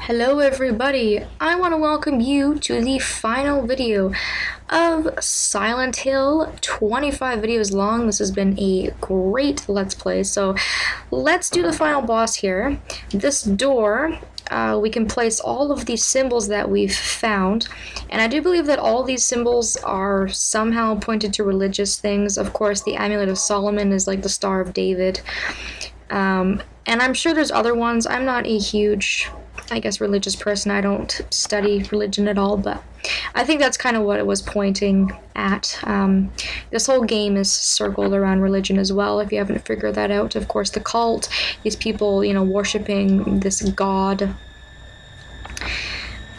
Hello everybody, I want to welcome you to the final video of Silent Hill, 25 videos long. This has been a great Let's Play, so let's do the final boss here. This door, we can place all of these symbols that we've found, and I do believe that all these symbols are somehow pointed to religious things. Of course, the Amulet of Solomon is like the Star of David, and I'm sure there's other ones. I'm not a huge, I guess, religious person. I don't study religion at all, but I think that's kind of what it was pointing at. This whole game is circled around religion as well, if you haven't figured that out. Of course, the cult, these people, worshiping this god,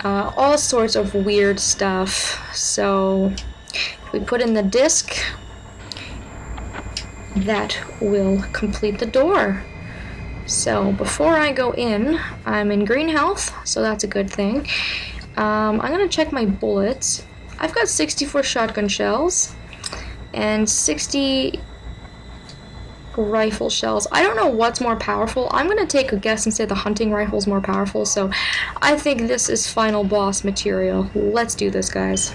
all sorts of weird stuff. So if we put in the disc, that will complete the door. So before I go in, I'm in green health, so that's a good thing. I'm gonna check my bullets. I've got 64 shotgun shells and 60 rifle shells. I don't know what's more powerful. I'm gonna take a guess and say the hunting rifle's more powerful, so I think this is final boss material. Let's do this, guys.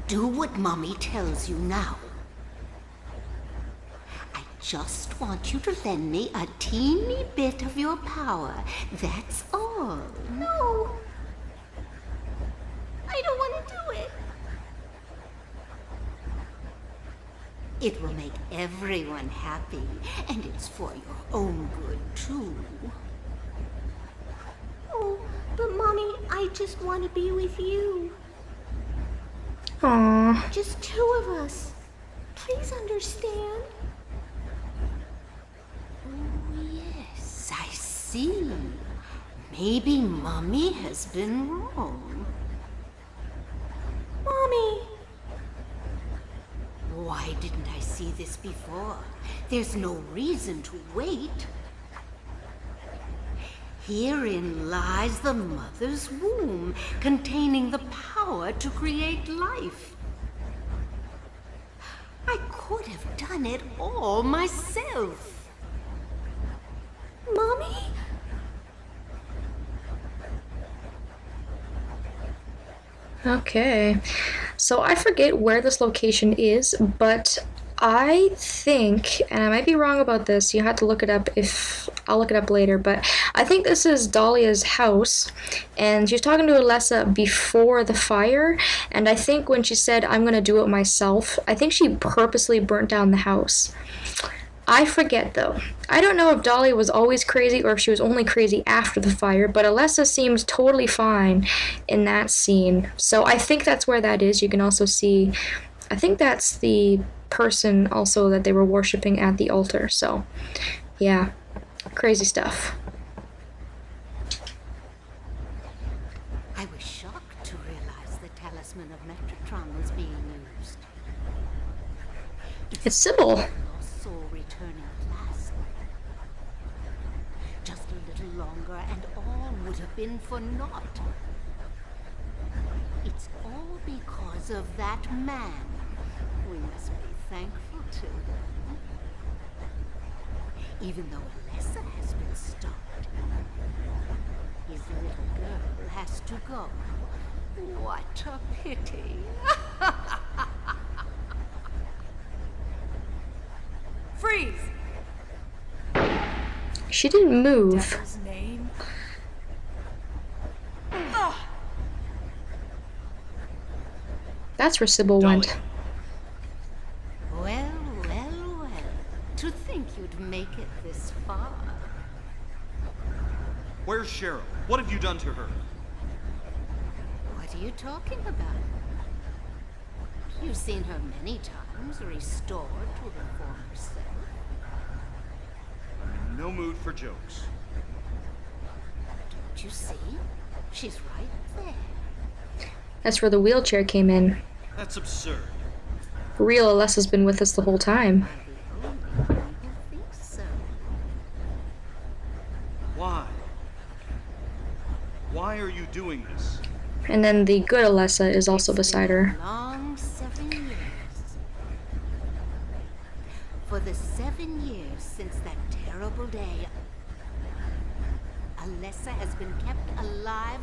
Do what Mommy tells you now. I just want you to lend me a teeny bit of your power. That's all. No. I don't want to do it. It will make everyone happy, and it's for your own good, too. Oh, but Mommy, I just want to be with you. Aww. Just two of us. Please understand. Oh, yes, I see. Maybe Mommy has been wrong. Mommy! Why didn't I see this before? There's no reason to wait. Herein lies the mother's womb, containing the power to create life. I could have done it all myself. Mommy? Okay, so I forget where this location is, but I think, and I might be wrong about this, you have to look it up I'll look it up later, but I think this is Dahlia's house, and she was talking to Alessa before the fire, and I think when she said, I'm gonna do it myself, I think she purposely burnt down the house. I forget though. I don't know if Dahlia was always crazy or if she was only crazy after the fire, but Alessa seems totally fine in that scene. So I think that's where that is. You can also see, I think that's the person also that they were worshipping at the altar. So yeah, crazy stuff. I was shocked to realize the talisman of Metatron was being used. It's Sybil. Lost soul returning at last. Just a little longer and all would have been for naught. It's all because of that man. We must be thankful to him. Even though Alessa has been stopped, his little girl has to go. What a pity. Freeze! She didn't move. Devil's name. That's where Sybil went. Well, well, well. To think you'd make it this far. Where's Cheryl? What have you done to her? What are you talking about? You've seen her many times, restored to her former self. I'm in no mood for jokes. Don't you see? She's right there. That's where the wheelchair came in. That's absurd. For real, Alessa's been with us the whole time. The only one who thinks so. Why? Why are you doing this? And then the good Alessa is also beside her. Long 11 years since that terrible day. Alessa has been kept alive,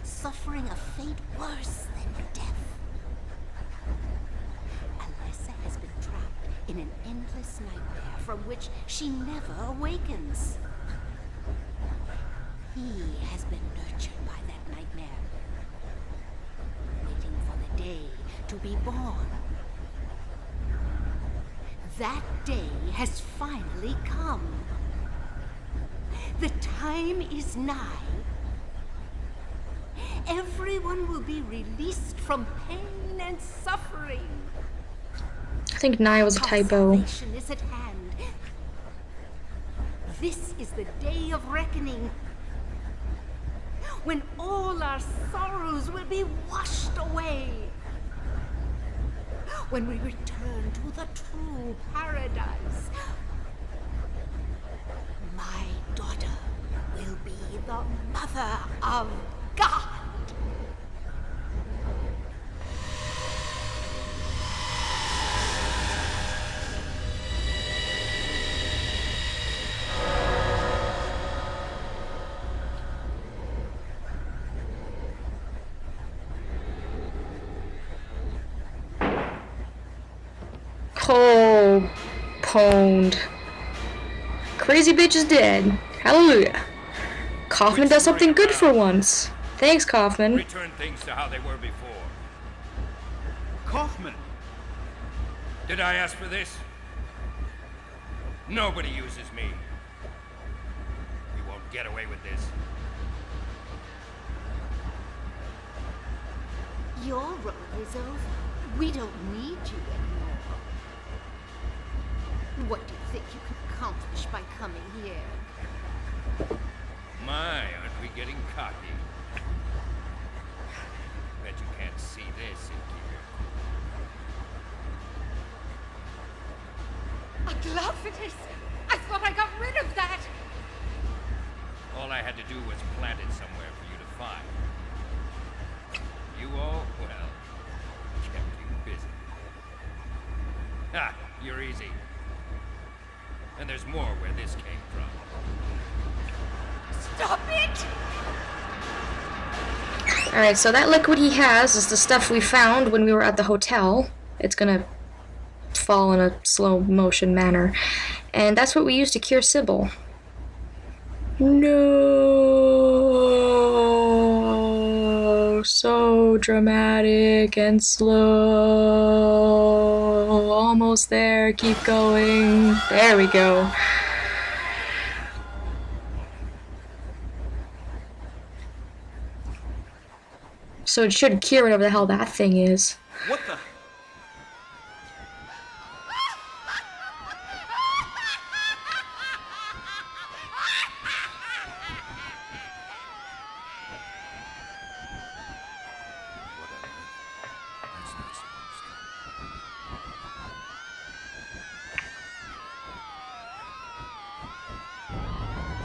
suffering a fate worse than death. Alessa has been trapped in an endless nightmare from which she never awakens. He has been nurtured by that nightmare, waiting for the day to be born. That day has finally come. The time is nigh. Everyone will be released from pain and suffering. I think Nye was a typo. Salvation is at hand. This is the day of reckoning, when all our sorrows will be washed away. When we return to the true paradise. My daughter will be the mother of God. Oh, pwned. Crazy bitch is dead. Hallelujah. Kaufman does something good for once. Thanks, Kaufman. Return things to how they were before. Kaufman! Did I ask for this? Nobody uses me. You won't get away with this. Your role is over. We don't need you anymore. What do you think you can accomplish by coming here? My, aren't we getting cocky? Bet you can't see this in here. A Glophitis! I thought I got rid of that! All I had to do was plant it somewhere for you to find. You all, well, kept you busy. Ha! You're easy. And there's more where this came from. Stop it! Alright, so that liquid he has is the stuff we found when we were at the hotel. It's gonna fall in a slow motion manner. And that's what we used to cure Sybil. No, so dramatic and slow. Almost there, keep going. There we go. So it should cure whatever the hell that thing is. What the? That's not supposed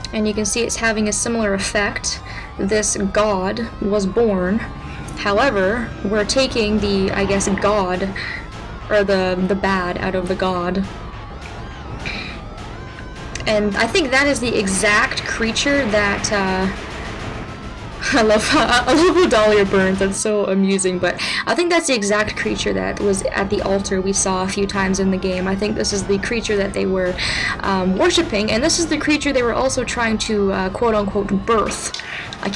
to. And you can see it's having a similar effect. This god was born. However, we're taking the, I guess, god, or the bad out of the god. And I think that is the exact creature that, I love how Dahlia burns, that's so amusing, but I think that's the exact creature that was at the altar we saw a few times in the game. I think this is the creature that they were worshipping, and this is the creature they were also trying to quote-unquote birth. I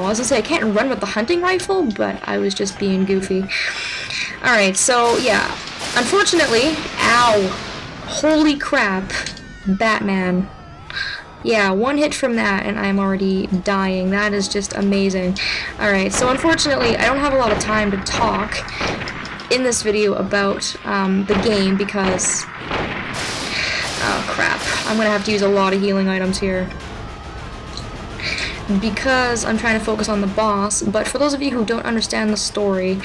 was gonna say I can't run with the hunting rifle, but I was just being goofy. Alright, so yeah, unfortunately, ow, holy crap, Batman. Yeah, one hit from that and I'm already dying. That is just amazing. Alright, so unfortunately I don't have a lot of time to talk in this video about the game because... oh crap, I'm gonna have to use a lot of healing items here. Because I'm trying to focus on the boss, but for those of you who don't understand the story,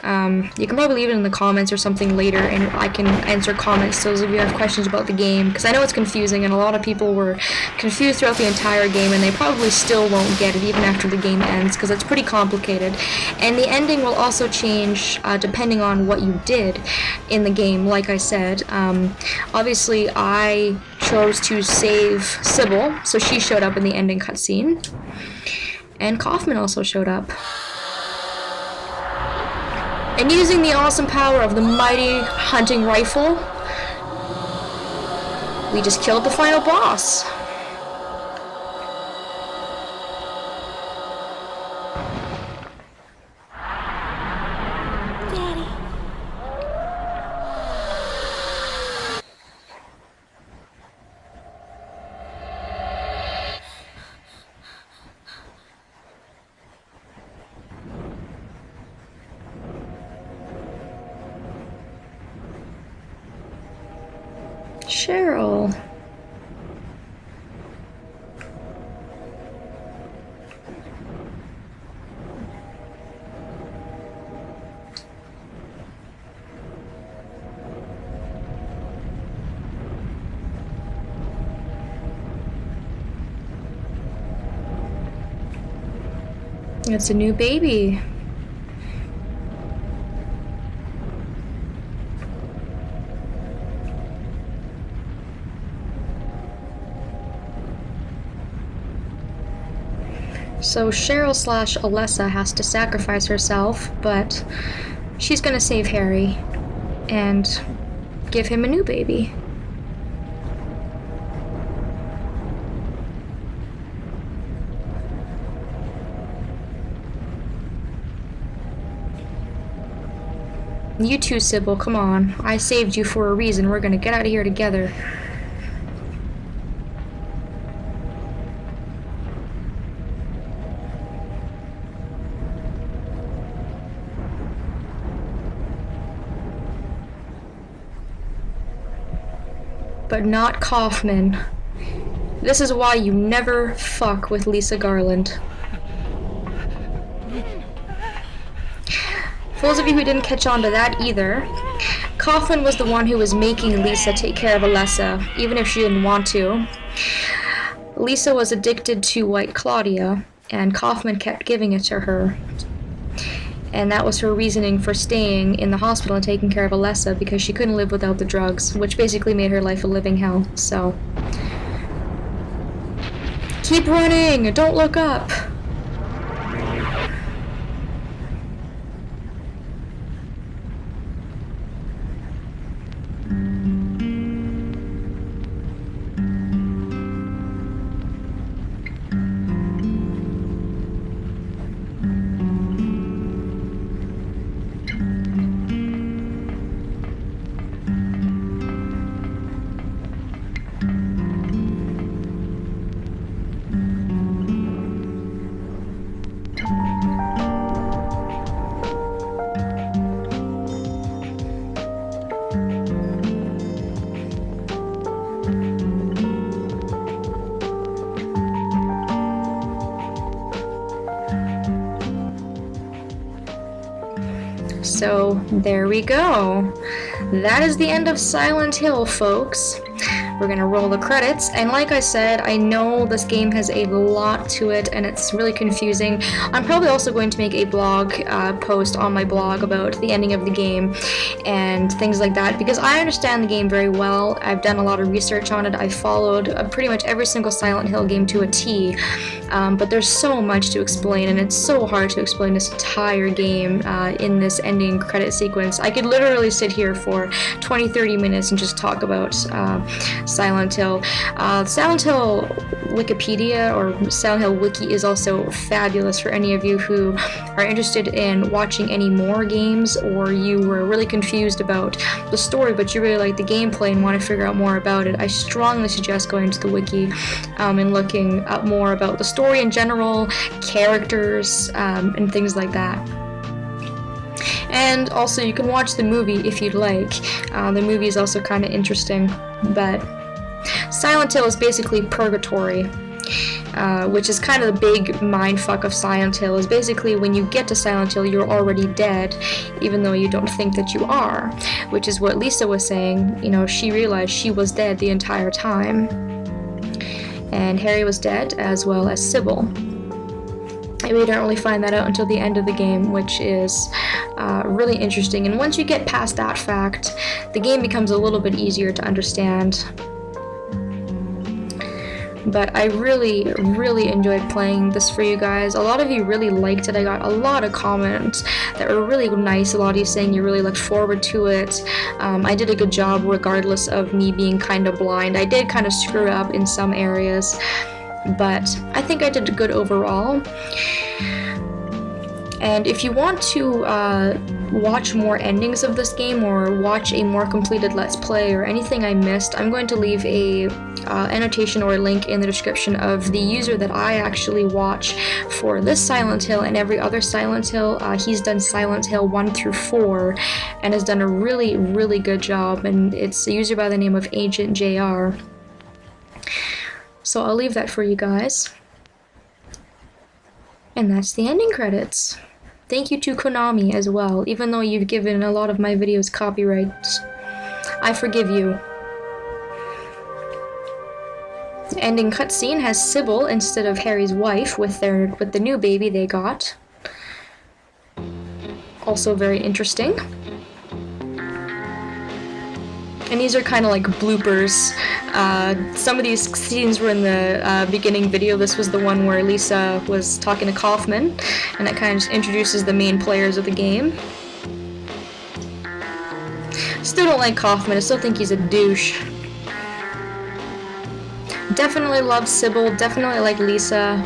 You can probably leave it in the comments or something later, and I can answer comments. Those of you who have questions about the game, because I know it's confusing, and a lot of people were confused throughout the entire game, and they probably still won't get it even after the game ends, because it's pretty complicated. And the ending will also change depending on what you did in the game. Like I said, obviously I chose to save Sybil, so she showed up in the ending cutscene, and Kaufman also showed up. And using the awesome power of the mighty hunting rifle, we just killed the final boss. Daddy. Cheryl. It's a new baby. So Cheryl / Alessa has to sacrifice herself, but she's gonna save Harry and give him a new baby. You too, Sybil, come on. I saved you for a reason. We're gonna get out of here together. But not Kaufman. This is why you never fuck with Lisa Garland. For those of you who didn't catch on to that either, Kaufman was the one who was making Lisa take care of Alessa, even if she didn't want to. Lisa was addicted to White Claudia, and Kaufman kept giving it to her. And that was her reasoning for staying in the hospital and taking care of Alessa, because she couldn't live without the drugs, which basically made her life a living hell, so. Keep running! Don't look up! So there we go. That is the end of Silent Hill, folks. We're gonna roll the credits, and like I said, I know this game has a lot to it and it's really confusing. I'm probably also going to make a blog post on my blog about the ending of the game and things like that, because I understand the game very well. I've done a lot of research on it. I followed pretty much every single Silent Hill game to a T, but there's so much to explain, and it's so hard to explain this entire game in this ending credit sequence. I could literally sit here for 20-30 minutes and just talk about Silent Hill. Silent Hill Wikipedia or Silent Hill Wiki is also fabulous for any of you who are interested in watching any more games, or you were really confused about the story but you really like the gameplay and want to figure out more about it. I strongly suggest going to the wiki and looking up more about the story in general, characters, and things like that. And also you can watch the movie if you'd like. The movie is also kind of interesting, but Silent Hill is basically purgatory. which is kind of the big mind fuck of Silent Hill, is basically when you get to Silent Hill, you're already dead, even though you don't think that you are, which is what Lisa was saying. You know, she realized she was dead the entire time. And Harry was dead, as well as Sybil. And we don't really find that out until the end of the game, which is really interesting. And once you get past that fact, the game becomes a little bit easier to understand. But I really, really enjoyed playing this for you guys. A lot of you really liked it. I got a lot of comments that were really nice. A lot of you saying you really looked forward to it. I did a good job regardless of me being kind of blind. I did kind of screw up in some areas, but I think I did good overall. And if you want to watch more endings of this game or watch a more completed Let's Play or anything I missed, I'm going to leave a annotation or a link in the description of the user that I actually watch for this Silent Hill and every other Silent Hill. He's done Silent Hill 1 through 4 and has done a really, really good job, and it's a user by the name of Agent JR. So I'll leave that for you guys. And that's the ending credits. Thank you to Konami as well, even though you've given a lot of my videos copyrights. I forgive you. The ending cutscene has Sybil instead of Harry's wife with the new baby they got. Also very interesting. And these are kind of like bloopers. Some of these scenes were in the beginning video. This was the one where Lisa was talking to Kaufman, and that kind of introduces the main players of the game. Still don't like Kaufman. I still think he's a douche. Definitely love Sybil. Definitely like Lisa.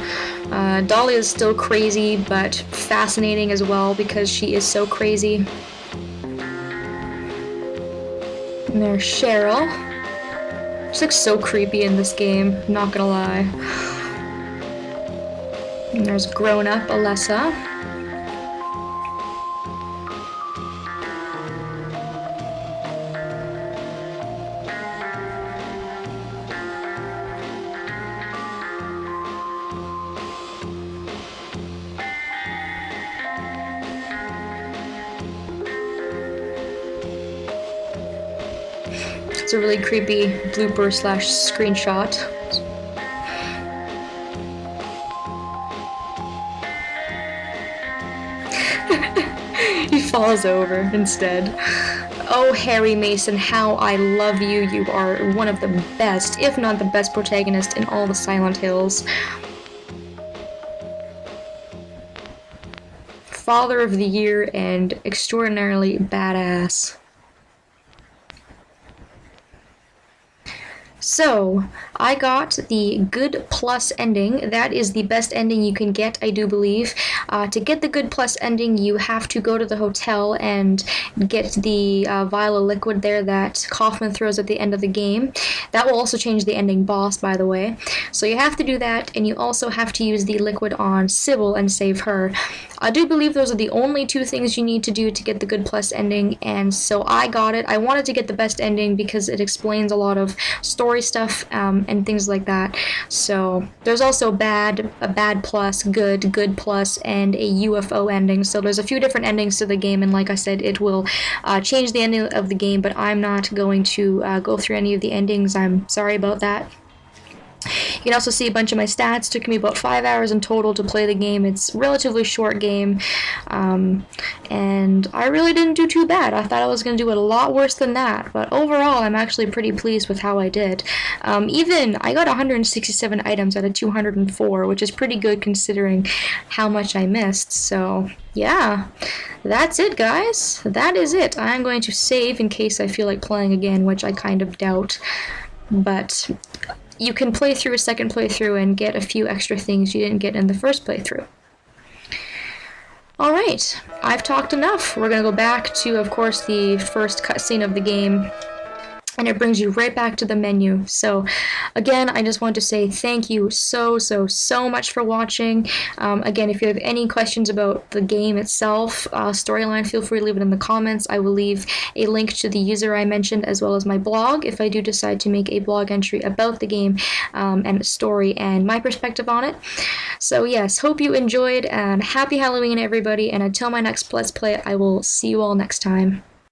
Dolly is still crazy, but fascinating as well because she is so crazy. And there's Cheryl. She looks so creepy in this game, not gonna lie. And there's grown-up Alessa. It's a really creepy blooper slash screenshot. He falls over instead. Oh, Harry Mason, how I love you. You are one of the best, if not the best protagonist in all the Silent Hills. Father of the Year and extraordinarily badass. So, I got the Good Plus ending. That is the best ending you can get, I do believe. To get the Good Plus ending, you have to go to the hotel and get the vial of liquid there that Kaufman throws at the end of the game. That will also change the ending boss, by the way. So you have to do that, and you also have to use the liquid on Sybil and save her. I do believe those are the only two things you need to do to get the Good Plus ending, and so I got it. I wanted to get the best ending because it explains a lot of story stuff and things like that. So there's also a bad plus, good plus, and a UFO ending. So there's a few different endings to the game, and like I said, it will change the ending of the game, but I'm not going to go through any of the endings. I'm sorry about that. You can also see a bunch of my stats. It took me about 5 hours in total to play the game. It's a relatively short game, and I really didn't do too bad. I thought I was going to do it a lot worse than that, but overall I'm actually pretty pleased with how I did. Even, I got 167 items out of 204, which is pretty good considering how much I missed, so yeah. That's it, guys. That is it. I'm going to save in case I feel like playing again, which I kind of doubt, but you can play through a second playthrough and get a few extra things you didn't get in the first playthrough. Alright, I've talked enough. We're going to go back to, of course, the first cutscene of the game. and it brings you right back to the menu. So again, I just want to say thank you so much for watching. Again, if you have any questions about the game itself, storyline, feel free to leave it in the comments. I will leave a link to the user I mentioned as well as my blog if I do decide to make a blog entry about the game and the story and my perspective on it. So yes, hope you enjoyed, and happy Halloween everybody, and until my next Let's Play, I will see you all next time.